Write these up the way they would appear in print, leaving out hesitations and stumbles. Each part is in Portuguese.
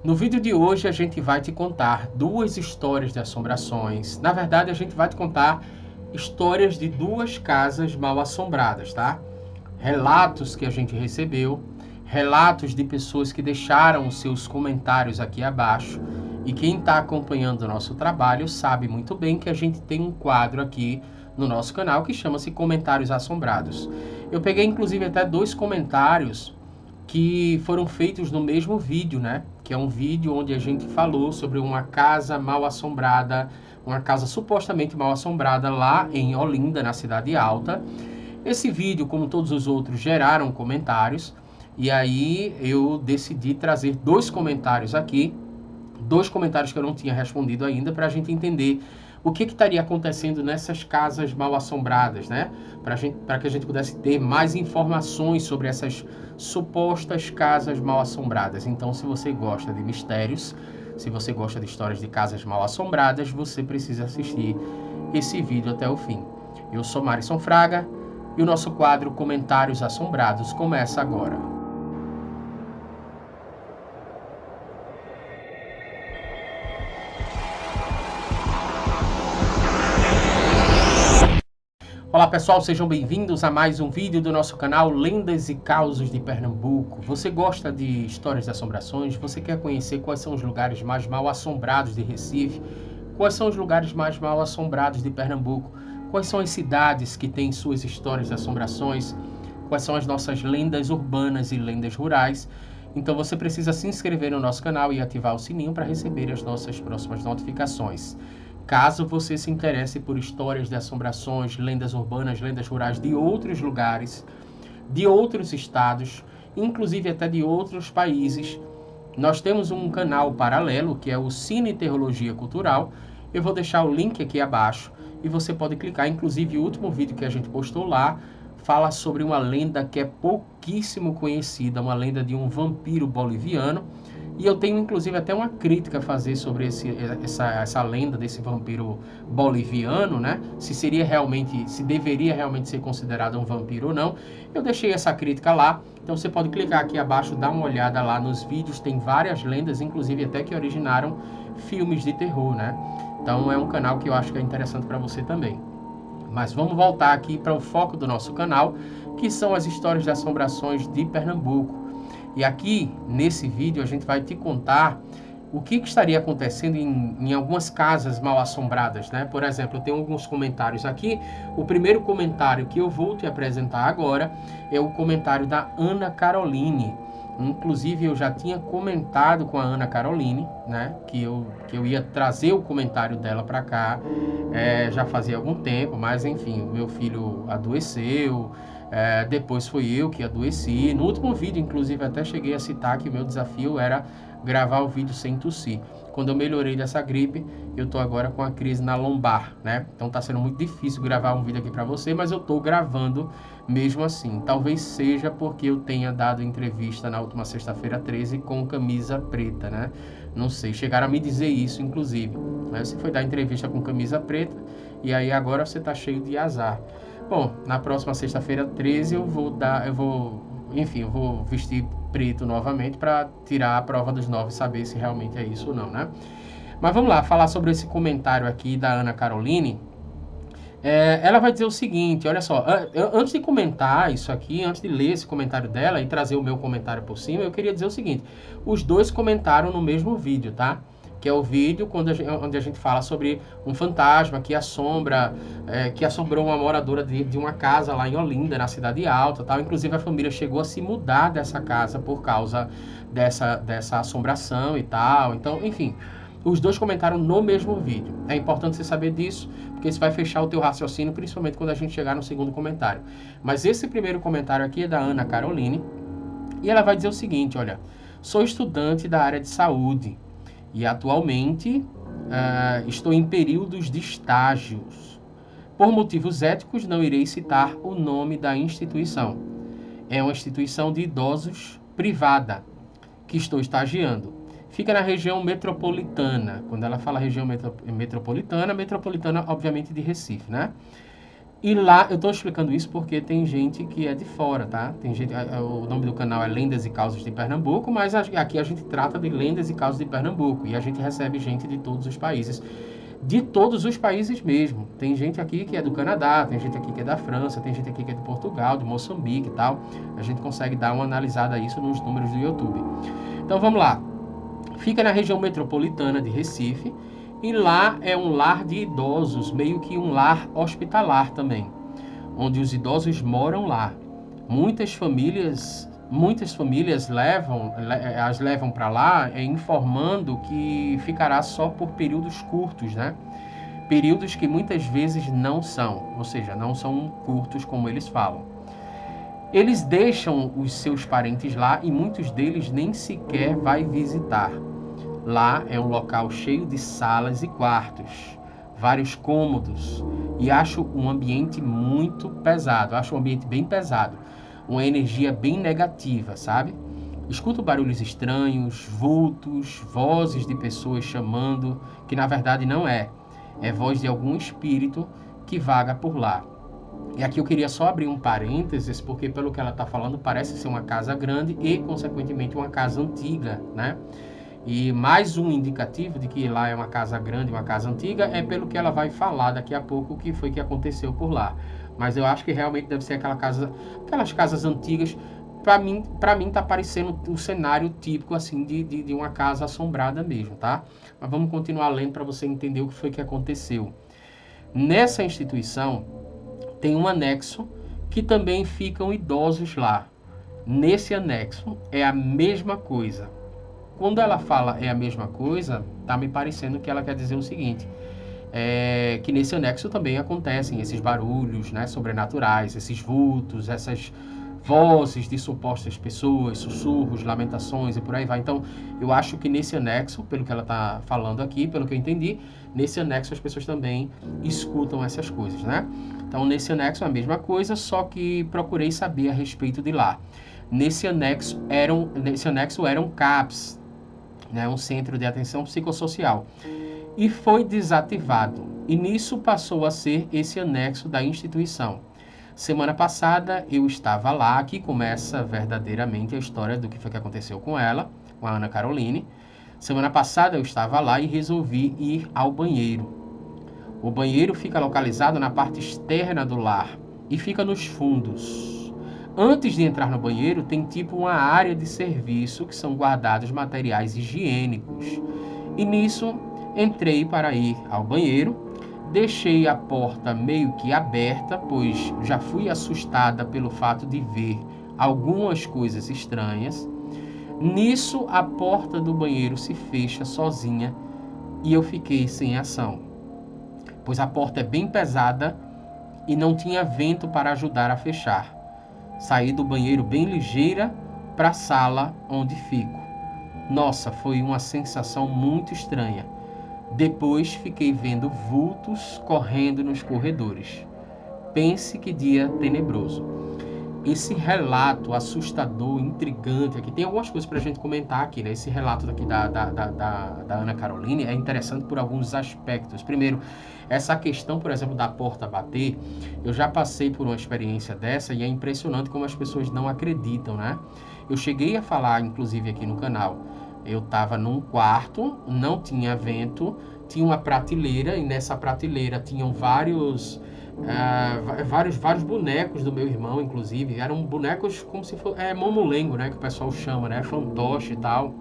No vídeo de hoje a gente vai te contar duas histórias de assombrações. Na verdade, a gente vai te contar histórias de duas casas mal assombradas, tá? Relatos que a gente recebeu, relatos de pessoas que deixaram os seus comentários aqui abaixo. E quem está acompanhando o nosso trabalho sabe muito bem que a gente tem um quadro aqui no nosso canal que chama-se Comentários Assombrados. Eu peguei inclusive até dois comentários que foram feitos no mesmo vídeo, né? Que é um vídeo onde a gente falou sobre uma casa mal assombrada, uma casa supostamente mal assombrada lá em Olinda, na Cidade Alta. Esse vídeo, como todos os outros, geraram comentários, e aí eu decidi trazer dois comentários aqui, dois comentários que eu não tinha respondido ainda, para a gente entender o que estaria acontecendo nessas casas mal assombradas, né? Para que a gente pudesse ter mais informações sobre essas supostas casas mal assombradas. Então, se você gosta de mistérios, se você gosta de histórias de casas mal assombradas, você precisa assistir esse vídeo até o fim. Eu sou Marison Fraga e o nosso quadro Comentários Assombrados começa agora. Olá pessoal, sejam bem-vindos a mais um vídeo do nosso canal Lendas e Causos de Pernambuco. Você gosta de histórias de assombrações? Você quer conhecer quais são os lugares mais mal assombrados de Recife? Quais são os lugares mais mal assombrados de Pernambuco? Quais são as cidades que têm suas histórias de assombrações? Quais são as nossas lendas urbanas e lendas rurais? Então você precisa se inscrever no nosso canal e ativar o sininho para receber as nossas próximas notificações. Caso você se interesse por histórias de assombrações, lendas urbanas, lendas rurais de outros lugares, de outros estados, inclusive até de outros países, nós temos um canal paralelo que é o Cine Teologia Cultural. Eu vou deixar o link aqui abaixo e você pode clicar. Inclusive, o último vídeo que a gente postou lá fala sobre uma lenda que é pouquíssimo conhecida, uma lenda de um vampiro boliviano. E eu tenho, inclusive, até uma crítica a fazer sobre essa lenda desse vampiro boliviano, né? Se deveria realmente ser considerado um vampiro ou não. Eu deixei essa crítica lá, então você pode clicar aqui abaixo, dar uma olhada lá nos vídeos. Tem várias lendas, inclusive até que originaram filmes de terror, né? Então é um canal que eu acho que é interessante para você também. Mas vamos voltar aqui para o foco do nosso canal, que são as histórias de assombrações de Pernambuco. E aqui, nesse vídeo, a gente vai te contar o que estaria acontecendo em algumas casas mal assombradas, né? Por exemplo, eu tenho alguns comentários aqui. O primeiro comentário que eu vou te apresentar agora é o comentário da Ana Caroline. Inclusive, eu já tinha comentado com a Ana Caroline, né? Que eu ia trazer o comentário dela para cá, já fazia algum tempo, mas enfim, o meu filho adoeceu. Depois fui eu que adoeci. No último vídeo, inclusive, até cheguei a citar que o meu desafio era gravar o vídeo sem tossir. Quando eu melhorei dessa gripe, eu tô agora com a crise na lombar, né? Então tá sendo muito difícil gravar um vídeo aqui para você, mas eu tô gravando mesmo assim. Talvez seja porque eu tenha dado entrevista na última sexta-feira 13 com camisa preta, né? Não sei, chegaram a me dizer isso, inclusive. Você foi dar entrevista com camisa preta e aí agora você tá cheio de azar. Bom, na próxima sexta-feira 13 eu vou vestir preto novamente para tirar a prova dos 9 e saber se realmente é isso ou não, né? Mas vamos lá, falar sobre esse comentário aqui da Ana Caroline. Ela vai dizer o seguinte, olha só, antes de comentar isso aqui, antes de ler esse comentário dela e trazer o meu comentário por cima, eu queria dizer o seguinte, os dois comentaram no mesmo vídeo, tá? Que é o vídeo onde a gente fala sobre um fantasma que assombrou uma moradora de uma casa lá em Olinda, na Cidade Alta, tal. Inclusive a família chegou a se mudar dessa casa por causa dessa assombração e tal. Então, enfim, os dois comentaram no mesmo vídeo. É importante você saber disso, porque isso vai fechar o teu raciocínio, principalmente quando a gente chegar no segundo comentário. Mas esse primeiro comentário aqui é da Ana Caroline, e ela vai dizer o seguinte, olha, sou estudante da área de saúde e atualmente estou em períodos de estágios. Por motivos éticos, não irei citar o nome da instituição. É uma instituição de idosos privada que estou estagiando. Fica na região metropolitana. Quando ela fala região metropolitana, metropolitana obviamente de Recife, né? E lá, eu estou explicando isso porque tem gente que é de fora, tá? Tem gente, o nome do canal é Lendas e Causas de Pernambuco, mas aqui a gente trata de lendas e causas de Pernambuco. E a gente recebe gente de todos os países. De todos os países mesmo. Tem gente aqui que é do Canadá, tem gente aqui que é da França, tem gente aqui que é de Portugal, de Moçambique e tal. A gente consegue dar uma analisada a isso nos números do YouTube. Então vamos lá. Fica na região metropolitana de Recife. E lá é um lar de idosos, meio que um lar hospitalar também, onde os idosos moram lá. Muitas famílias as levam para lá, informando que ficará só por períodos curtos, né? Períodos que muitas vezes não são, ou seja, não são curtos como eles falam. Eles deixam os seus parentes lá e muitos deles nem sequer vai visitar. Lá é um local cheio de salas e quartos, vários cômodos, e acho um ambiente muito pesado, acho um ambiente bem pesado, uma energia bem negativa, sabe? Escuto barulhos estranhos, vultos, vozes de pessoas chamando, que na verdade não é voz de algum espírito que vaga por lá. E aqui eu queria só abrir um parênteses, porque pelo que ela está falando, parece ser uma casa grande e, consequentemente, uma casa antiga, né? E mais um indicativo de que lá é uma casa grande, uma casa antiga, é pelo que ela vai falar daqui a pouco o que foi que aconteceu por lá. Mas eu acho que realmente deve ser aquelas casas antigas. Para mim tá parecendo um cenário típico assim de uma casa assombrada mesmo, tá? Mas vamos continuar lendo para você entender o que foi que aconteceu. Nessa instituição tem um anexo que também ficam idosos lá. Nesse anexo é a mesma coisa. Quando ela fala é a mesma coisa, tá me parecendo que ela quer dizer o seguinte, que nesse anexo também acontecem esses barulhos, né, sobrenaturais, esses vultos, essas vozes de supostas pessoas, sussurros, lamentações e por aí vai. Então, eu acho que nesse anexo, pelo que ela está falando aqui, pelo que eu entendi, nesse anexo as pessoas também escutam essas coisas, né? Então, nesse anexo é a mesma coisa, só que procurei saber a respeito de lá. Nesse anexo eram CAPs, né, um centro de atenção psicossocial, e foi desativado. E nisso passou a ser esse anexo da instituição. Semana passada eu estava lá, que começa verdadeiramente a história do que foi que aconteceu com ela, com a Ana Caroline. Semana passada eu estava lá e resolvi ir ao banheiro. O banheiro fica localizado na parte externa do lar e fica nos fundos. Antes de entrar no banheiro, tem tipo uma área de serviço que são guardados materiais higiênicos. E nisso, entrei para ir ao banheiro, deixei a porta meio que aberta, pois já fui assustada pelo fato de ver algumas coisas estranhas. Nisso, a porta do banheiro se fecha sozinha e eu fiquei sem ação, pois a porta é bem pesada e não tinha vento para ajudar a fechar. Saí do banheiro bem ligeira para a sala onde fico. Nossa, foi uma sensação muito estranha. Depois fiquei vendo vultos correndo nos corredores. Pense que dia tenebroso. Esse relato assustador, intrigante aqui, tem algumas coisas para a gente comentar aqui, né? Esse relato aqui da Ana Caroline é interessante por alguns aspectos. Primeiro, essa questão, por exemplo, da porta bater, eu já passei por uma experiência dessa e é impressionante como as pessoas não acreditam, né? Eu cheguei a falar, inclusive, aqui no canal. Eu estava num quarto, não tinha vento, tinha uma prateleira e nessa prateleira tinham vários bonecos do meu irmão, inclusive. Eram bonecos como se fosse mamulengo, né, que o pessoal chama, né, fantoche e tal.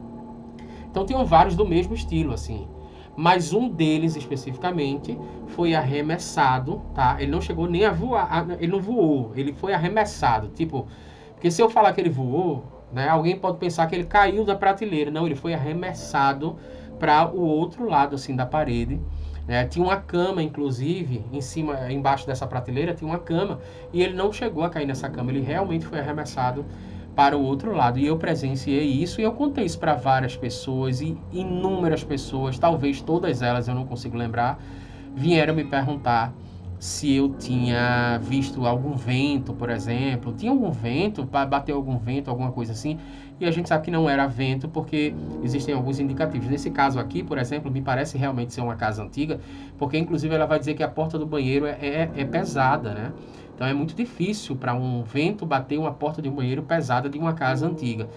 Então tinham vários do mesmo estilo, assim. Mas um deles especificamente foi arremessado, tá? Ele não chegou nem a voar, ele não voou, ele foi arremessado, tipo, porque se eu falar que ele voou, né, alguém pode pensar que ele caiu da prateleira. Não, ele foi arremessado para o outro lado, assim, da parede. Tinha uma cama, inclusive, embaixo dessa prateleira tinha uma cama, e ele não chegou a cair nessa cama, ele realmente foi arremessado para o outro lado. E eu presenciei isso e eu contei isso para várias pessoas, e inúmeras pessoas, talvez todas elas, eu não consigo lembrar, vieram me perguntar se eu tinha visto algum vento, por exemplo. Tinha algum vento, bateu algum vento, alguma coisa assim. e a gente sabe que não era vento porque existem alguns indicativos. Nesse caso aqui, por exemplo, me parece realmente ser uma casa antiga, porque inclusive ela vai dizer que a porta do banheiro é pesada, né? Então é muito difícil para um vento bater uma porta de um banheiro pesada de uma casa antiga.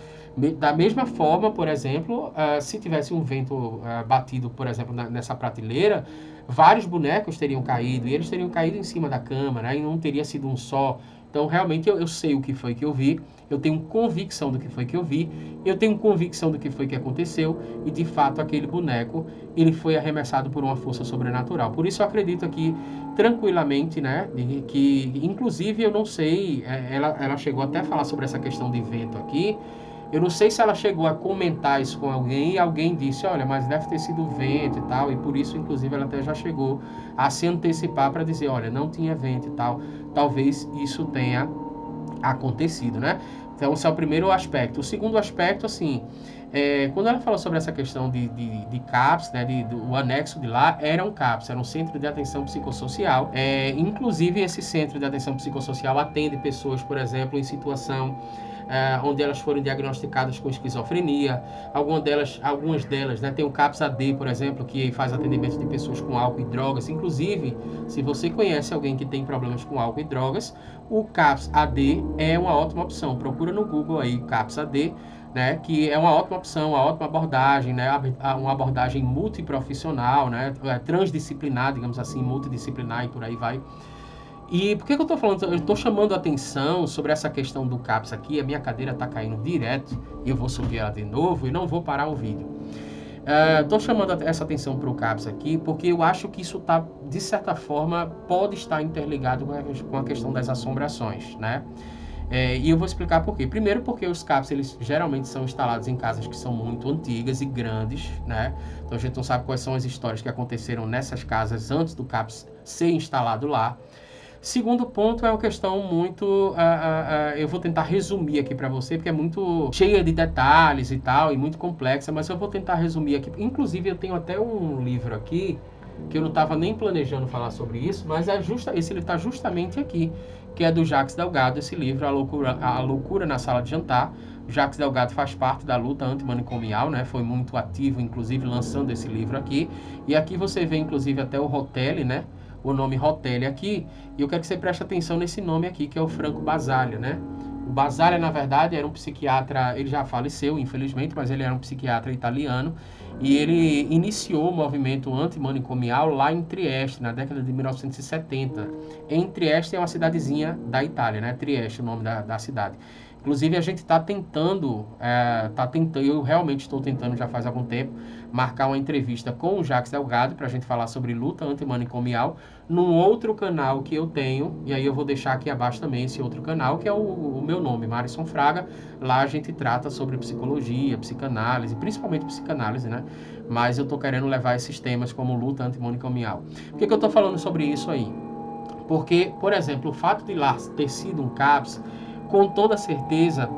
Da mesma forma, por exemplo, se tivesse um vento batido, por exemplo, nessa prateleira, vários bonecos teriam caído, e eles teriam caído em cima da cama, né? E não teria sido um só. Então, realmente, eu sei o que foi que eu vi, eu tenho convicção do que foi que eu vi, eu tenho convicção do que foi que aconteceu, e de fato, aquele boneco, ele foi arremessado por uma força sobrenatural. Por isso, eu acredito aqui, tranquilamente, né, que, inclusive, eu não sei, ela chegou até a falar sobre essa questão de vento aqui. Eu não sei se ela chegou a comentar isso com alguém e alguém disse, olha, mas deve ter sido vento e tal, e por isso, inclusive, ela até já chegou a se antecipar para dizer, olha, não tinha vento e tal, talvez isso tenha acontecido, né? Então, esse é o primeiro aspecto. O segundo aspecto, assim, quando ela falou sobre essa questão de CAPS, né, o anexo de lá era um CAPS, era um centro de atenção psicossocial. Inclusive, esse centro de atenção psicossocial atende pessoas, por exemplo, em situação onde elas foram diagnosticadas com esquizofrenia. Algumas delas, né, tem o CAPS AD, por exemplo, que faz atendimento de pessoas com álcool e drogas. Inclusive, se você conhece alguém que tem problemas com álcool e drogas, o CAPS AD é uma ótima opção. Procura no Google aí, CAPS AD, né, que é uma ótima opção, uma ótima abordagem, né, uma abordagem multiprofissional, né, transdisciplinar, digamos assim, multidisciplinar e por aí vai. E por que eu estou falando? Eu estou chamando a atenção sobre essa questão do CAPS aqui. A minha cadeira está caindo direto e eu vou subir ela de novo e não vou parar o vídeo. Estou chamando essa atenção para o CAPS aqui porque eu acho que isso está, de certa forma, pode estar interligado com a questão das assombrações, né? E eu vou explicar por quê. Primeiro porque os CAPS, eles geralmente são instalados em casas que são muito antigas e grandes, né? Então a gente não sabe quais são as histórias que aconteceram nessas casas antes do CAPS ser instalado lá. Segundo ponto é uma questão muito, eu vou tentar resumir aqui para você, porque é muito cheia de detalhes e tal, e muito complexa, mas eu vou tentar resumir aqui. Inclusive, eu tenho até um livro aqui, que eu não estava nem planejando falar sobre isso, mas esse ele está justamente aqui, que é do Jacques Delgado, esse livro, A Loucura na Sala de Jantar. Jacques Delgado faz parte da luta antimanicomial, né? Foi muito ativo, inclusive, lançando esse livro aqui. E aqui você vê, inclusive, até o Rotelli, né? O nome Rotelli aqui, e eu quero que você preste atenção nesse nome aqui, que é o Franco Basaglia, né? O Basaglia, na verdade, era um psiquiatra, ele já faleceu, infelizmente, mas ele era um psiquiatra italiano, e ele iniciou o movimento antimanicomial lá em Trieste, na década de 1970. Em Trieste é uma cidadezinha da Itália, né? Trieste, o nome da cidade. Inclusive, a gente está tentando, eu realmente estou tentando já faz algum tempo, marcar uma entrevista com o Jacques Delgado para a gente falar sobre luta antimanicomial num outro canal que eu tenho, e aí eu vou deixar aqui abaixo também esse outro canal, que é o meu nome, Marisson Fraga. Lá a gente trata sobre psicologia, psicanálise, principalmente psicanálise, né? Mas eu estou querendo levar esses temas como luta antimanicomial. Por que eu estou falando sobre isso aí? Porque, por exemplo, o fato de lá ter sido um CAPS, com toda certeza,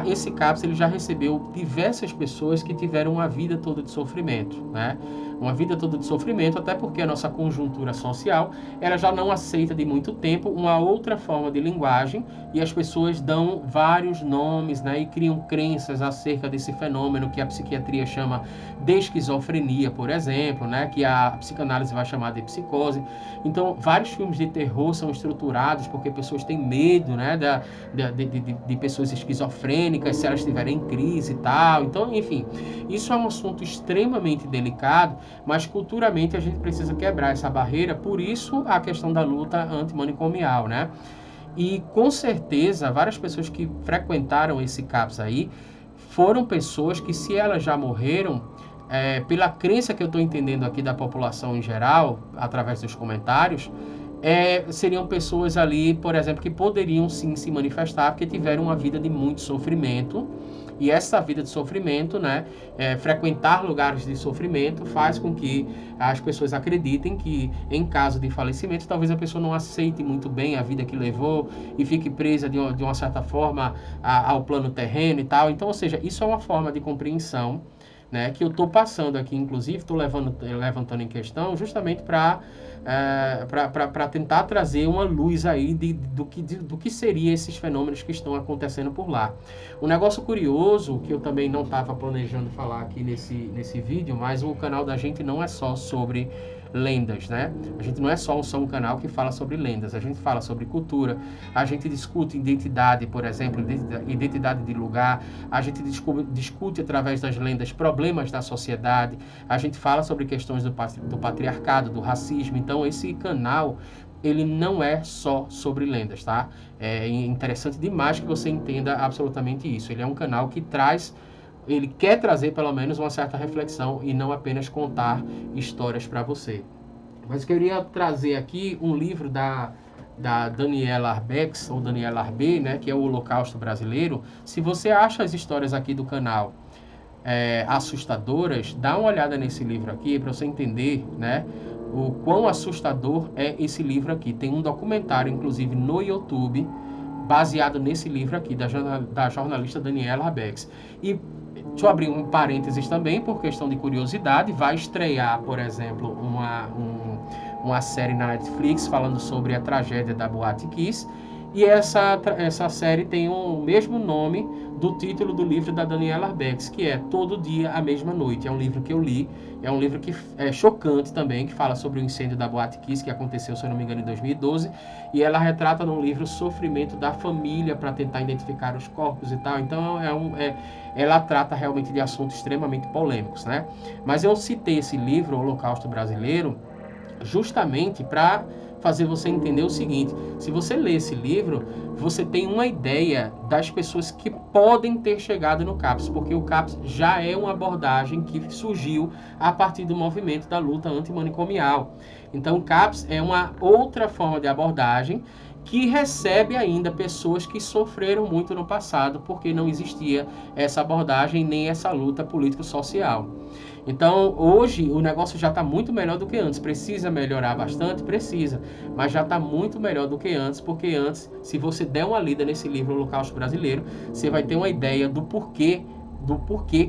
esse CAPS ele já recebeu diversas pessoas que tiveram uma vida toda de sofrimento, né? Uma vida toda de sofrimento, até porque a nossa conjuntura social, ela já não aceita de muito tempo uma outra forma de linguagem, e as pessoas dão vários nomes, né? E criam crenças acerca desse fenômeno que a psiquiatria chama de esquizofrenia, por exemplo, né? Que a psicanálise vai chamar de psicose. Então, vários filmes de terror são estruturados porque pessoas têm medo, né? De pessoas esquizofrênicas, se elas estiverem em crise e tal. Então, enfim, isso é um assunto extremamente delicado, mas culturalmente a gente precisa quebrar essa barreira, por isso a questão da luta antimanicomial, né? E com certeza, várias pessoas que frequentaram esse CAPS aí, foram pessoas que, se elas já morreram, pela crença que eu estou entendendo aqui da população em geral, através dos comentários, seriam pessoas ali, por exemplo, que poderiam sim se manifestar porque tiveram uma vida de muito sofrimento. E essa vida de sofrimento, né, frequentar lugares de sofrimento faz com que as pessoas acreditem que, em caso de falecimento, talvez a pessoa não aceite muito bem a vida que levou e fique presa de uma certa forma ao plano terreno e tal. Então, ou seja, isso é uma forma de compreensão né, que eu estou passando aqui, inclusive, estou levantando em questão justamente para tentar trazer uma luz aí do que seria esses fenômenos que estão acontecendo por lá. Um negócio curioso, que eu também não estava planejando falar aqui nesse vídeo, mas o canal da gente não é só sobre lendas, né? A gente não é só um canal que fala sobre lendas, a gente fala sobre cultura, a gente discute identidade, por exemplo, identidade de lugar, a gente discute através das lendas problemas da sociedade, a gente fala sobre questões do patriarcado, do racismo. Então esse canal, ele não é só sobre lendas, tá? É interessante demais que você entenda absolutamente isso. Ele é um canal que ele quer trazer pelo menos uma certa reflexão e não apenas contar histórias para você. Mas eu queria trazer aqui um livro da Daniela Arbex, ou Daniela Arbe, né, que é o Holocausto Brasileiro. Se você acha as histórias aqui do canal assustadoras, dá uma olhada nesse livro aqui para você entender, né, o quão assustador é esse livro aqui. Tem um documentário, inclusive, no YouTube, baseado nesse livro aqui, da jornalista Daniela Arbex. E deixa eu abrir um parênteses também, por questão de curiosidade, vai estrear, por exemplo, uma série na Netflix falando sobre a tragédia da Boate Kiss, e essa série tem o mesmo nome do título do livro da Daniela Arbex, que é Todo Dia, a Mesma Noite. É um livro que eu li, é um livro que é chocante também, que fala sobre o incêndio da Boate Kiss, que aconteceu, se eu não me engano, em 2012, e ela retrata no livro o sofrimento da família para tentar identificar os corpos e tal. Então ela trata realmente de assuntos extremamente polêmicos, né? Mas eu citei esse livro, O Holocausto Brasileiro, justamente para fazer você entender o seguinte: se você lê esse livro, você tem uma ideia das pessoas que podem ter chegado no CAPS, porque o CAPS já é uma abordagem que surgiu a partir do movimento da luta antimanicomial. Então, o CAPS é uma outra forma de abordagem que recebe ainda pessoas que sofreram muito no passado, porque não existia essa abordagem nem essa luta político-social. Então, hoje, o negócio já está muito melhor do que antes. Precisa melhorar bastante? Precisa. Mas já está muito melhor do que antes, porque antes, se você der uma lida nesse livro Holocausto Brasileiro, você vai ter uma ideia do porquê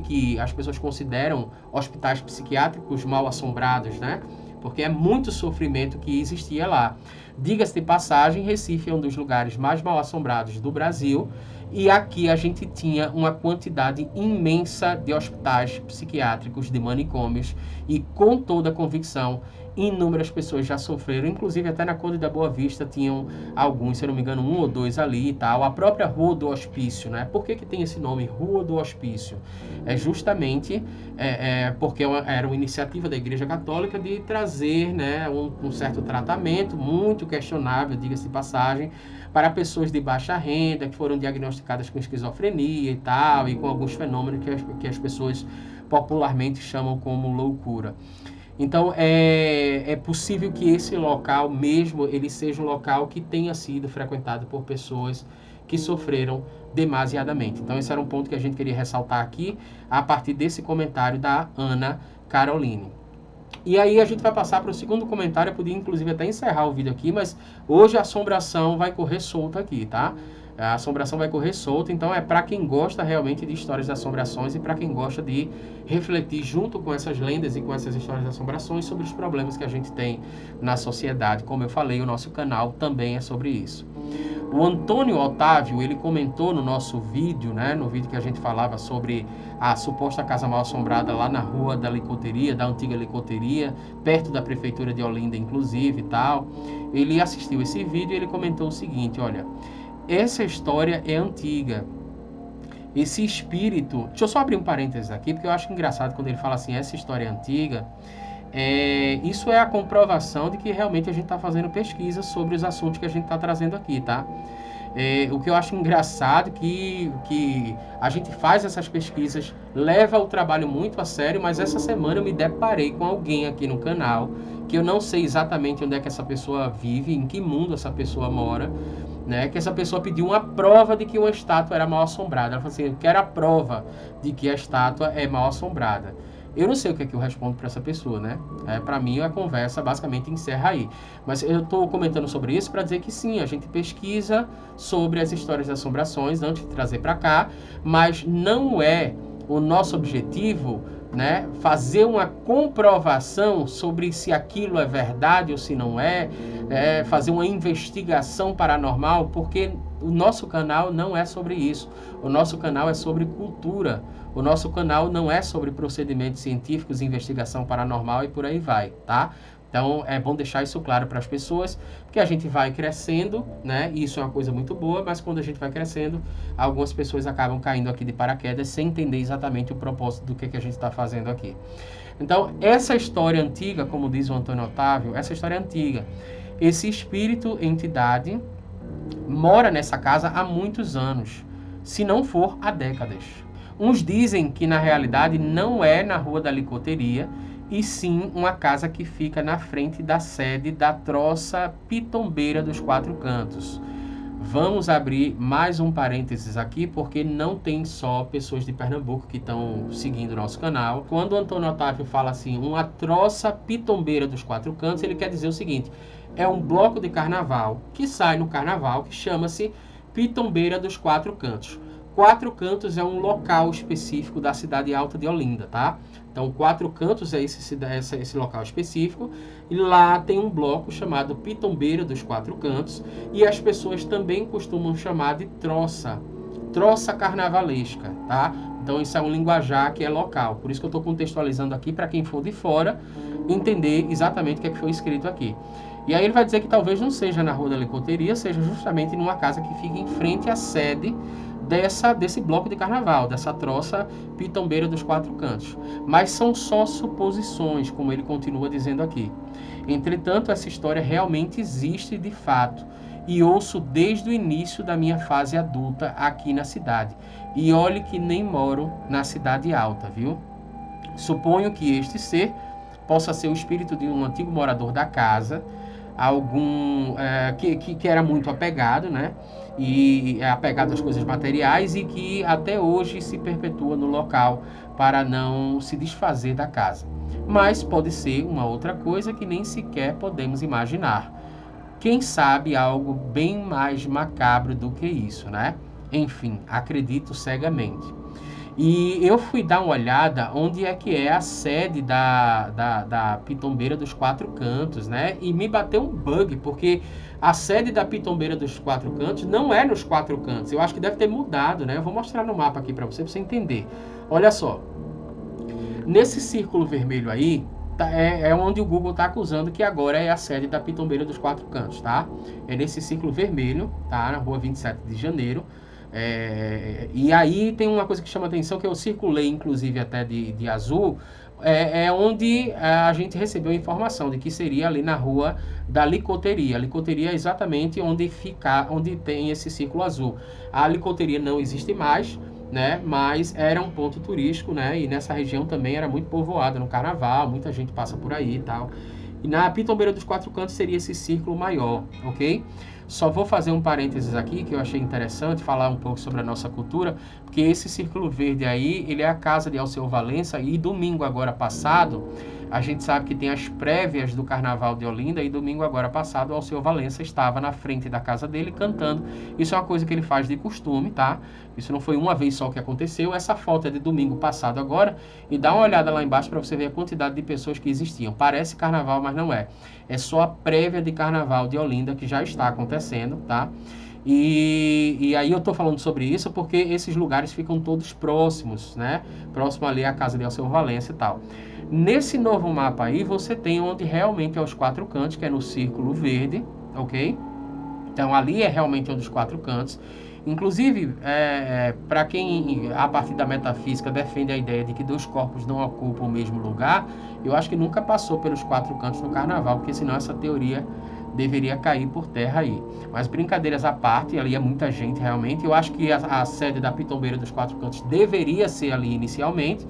que as pessoas consideram hospitais psiquiátricos mal assombrados, né? Porque é muito sofrimento que existia lá. Diga-se de passagem, Recife é um dos lugares mais mal assombrados do Brasil, e aqui a gente tinha uma quantidade imensa de hospitais psiquiátricos, de manicômios, e com toda a convicção, inúmeras pessoas já sofreram, inclusive até na Conde da Boa Vista tinham alguns, se eu não me engano, 1 ou 2 ali e tal. A própria Rua do Hospício, né? Por que tem esse nome, Rua do Hospício? É justamente porque era uma iniciativa da Igreja Católica de trazer, né, um certo tratamento, muito questionável, diga-se de passagem, para pessoas de baixa renda, que foram diagnosticadas com esquizofrenia e tal, e com alguns fenômenos que as pessoas popularmente chamam como loucura. Então, é possível que esse local mesmo, ele seja um local que tenha sido frequentado por pessoas que sofreram demasiadamente. Então, esse era um ponto que a gente queria ressaltar aqui, a partir desse comentário da Ana Caroline. E aí a gente vai passar para o segundo comentário. Eu podia inclusive até encerrar o vídeo aqui, mas hoje a assombração vai correr solta aqui, tá? A assombração vai correr solta, então é para quem gosta realmente de histórias de assombrações e para quem gosta de refletir junto com essas lendas e com essas histórias de assombrações sobre os problemas que a gente tem na sociedade. Como eu falei, o nosso canal também é sobre isso. O Antônio Otávio, ele comentou no nosso vídeo, né, no vídeo que a gente falava sobre a suposta casa mal assombrada lá na rua da Licoteria, da antiga Licoteria, perto da prefeitura de Olinda, inclusive, e tal. Ele assistiu esse vídeo e ele comentou o seguinte: olha, essa história é antiga. Esse espírito... Deixa eu só abrir um parênteses aqui, porque eu acho engraçado quando ele fala assim, essa história é antiga. Isso é a comprovação de que realmente a gente está fazendo pesquisa sobre os assuntos que a gente está trazendo aqui, tá? O que eu acho engraçado é que a gente faz essas pesquisas, leva o trabalho muito a sério, mas essa semana eu me deparei com alguém aqui no canal, que eu não sei exatamente onde é que essa pessoa vive, em que mundo essa pessoa mora, né? Que essa pessoa pediu uma prova de que uma estátua era mal assombrada. Ela falou assim, eu quero a prova de que a estátua é mal assombrada. Eu não sei o que é que eu respondo para essa pessoa, né? Para mim, a conversa basicamente encerra aí. Mas eu estou comentando sobre isso para dizer que sim, a gente pesquisa sobre as histórias de assombrações antes de trazer para cá, mas não é o nosso objetivo né, fazer uma comprovação sobre se aquilo é verdade ou se não é, fazer uma investigação paranormal, porque o nosso canal não é sobre isso. O nosso canal é sobre cultura. O nosso canal não é sobre procedimentos científicos, investigação paranormal e por aí vai, tá? Então, é bom deixar isso claro para as pessoas, porque a gente vai crescendo, né? E isso é uma coisa muito boa, mas quando a gente vai crescendo, algumas pessoas acabam caindo aqui de paraquedas sem entender exatamente o propósito do que a gente está fazendo aqui. Então, essa história antiga, como diz o Antônio Otávio, essa história é antiga. Esse espírito, entidade, mora nessa casa há muitos anos, se não for há décadas. Uns dizem que na realidade não é na Rua da Licoteria, e sim uma casa que fica na frente da sede da Troça Pitombeira dos Quatro Cantos. Vamos abrir mais um parênteses aqui, porque não tem só pessoas de Pernambuco que estão seguindo o nosso canal. Quando o Antônio Otávio fala assim, uma troça pitombeira dos quatro cantos, ele quer dizer o seguinte, é um bloco de carnaval que sai no carnaval, que chama-se Pitombeira dos Quatro Cantos. Quatro Cantos é um local específico da cidade alta de Olinda, tá? Então, Quatro Cantos é esse local específico, e lá tem um bloco chamado Pitombeira dos Quatro Cantos, e as pessoas também costumam chamar de troça carnavalesca, tá? Então, isso é um linguajar que é local, por isso que eu estou contextualizando aqui para quem for de fora entender exatamente o que é que foi escrito aqui. E aí ele vai dizer que talvez não seja na Rua da Licoteria, seja justamente numa casa que fica em frente à sede desse bloco de carnaval, dessa troça pitombeira dos quatro cantos. Mas são só suposições, como ele continua dizendo aqui. Entretanto, essa história realmente existe de fato, e ouço desde o início da minha fase adulta aqui na cidade. E olhe que nem moro na cidade alta, viu? Suponho que este ser possa ser o espírito de um antigo morador da casa, que era muito apegado, né? E é apegado às coisas materiais e que até hoje se perpetua no local para não se desfazer da casa. Mas pode ser uma outra coisa que nem sequer podemos imaginar. Quem sabe algo bem mais macabro do que isso, né? Enfim, acredito cegamente. E eu fui dar uma olhada onde é que é a sede da Pitombeira dos Quatro Cantos, né? E me bateu um bug, porque a sede da Pitombeira dos Quatro Cantos não é nos Quatro Cantos. Eu acho que deve ter mudado, né? Eu vou mostrar no mapa aqui para você entender. Olha só. Nesse círculo vermelho aí, é onde o Google está acusando que agora é a sede da Pitombeira dos Quatro Cantos, tá? É nesse círculo vermelho, tá? Na rua 27 de janeiro. E aí tem uma coisa que chama atenção, que eu circulei inclusive até de azul, onde a gente recebeu a informação de que seria ali na Rua da Licoteria. A Licoteria é exatamente onde tem esse círculo azul. A Licoteria não existe mais, né? Mas era um ponto turístico, né? E nessa região também era muito povoada no carnaval, muita gente passa por aí e tal. E na Pitombeira dos Quatro Cantos seria esse círculo maior, ok? Só vou fazer um parênteses aqui, que eu achei interessante falar um pouco sobre a nossa cultura, porque esse círculo verde aí, ele é a casa de Alceu Valença, e domingo agora passado, a gente sabe que tem as prévias do Carnaval de Olinda, e domingo agora passado, o Alceu Valença estava na frente da casa dele cantando. Isso é uma coisa que ele faz de costume, tá? Isso não foi uma vez só que aconteceu. Essa foto é de domingo passado agora, e dá uma olhada lá embaixo para você ver a quantidade de pessoas que existiam. Parece carnaval, mas não é. É só a prévia de Carnaval de Olinda que já está acontecendo, tá? E aí eu tô falando sobre isso porque esses lugares ficam todos próximos, né? Próximo ali à casa de Alceu Valença e tal. Nesse novo mapa aí, você tem onde realmente é os quatro cantos, que é no círculo verde, ok? Então ali é realmente um dos quatro cantos. Inclusive, para quem, a partir da metafísica, defende a ideia de que dois corpos não ocupam o mesmo lugar, eu acho que nunca passou pelos quatro cantos no carnaval, porque senão essa teoria deveria cair por terra aí. Mas brincadeiras à parte, ali é muita gente realmente. Eu acho que a sede da Pitombeira dos Quatro Cantos deveria ser ali inicialmente.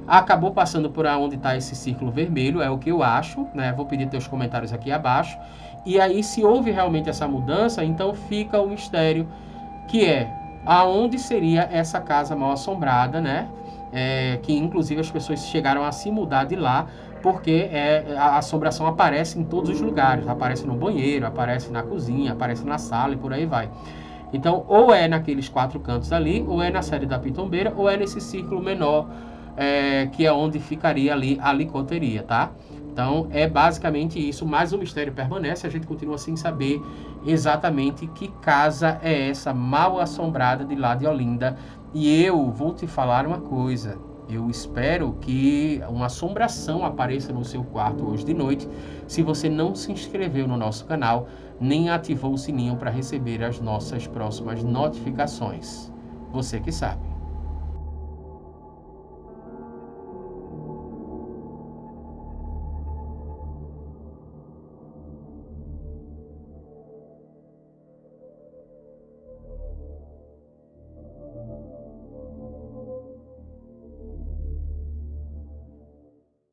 Acabou passando por onde está esse círculo vermelho, é o que eu acho, né? Vou pedir teus comentários aqui abaixo. E aí, se houve realmente essa mudança, então fica o mistério, que é aonde seria essa casa mal assombrada, né? Que inclusive as pessoas chegaram a se mudar de lá, porque a assombração aparece em todos os lugares. Aparece no banheiro, aparece na cozinha, aparece na sala e por aí vai. Então, ou é naqueles quatro cantos ali, ou é na sede da Pitombeira, ou é nesse círculo menor, que é onde ficaria ali a licoteria, tá? Então é basicamente isso, mas o mistério permanece, a gente continua sem saber exatamente que casa é essa mal assombrada de lá de Olinda. E eu vou te falar uma coisa, eu espero que uma assombração apareça no seu quarto hoje de noite, se você não se inscreveu no nosso canal, nem ativou o sininho para receber as nossas próximas notificações. Você que sabe.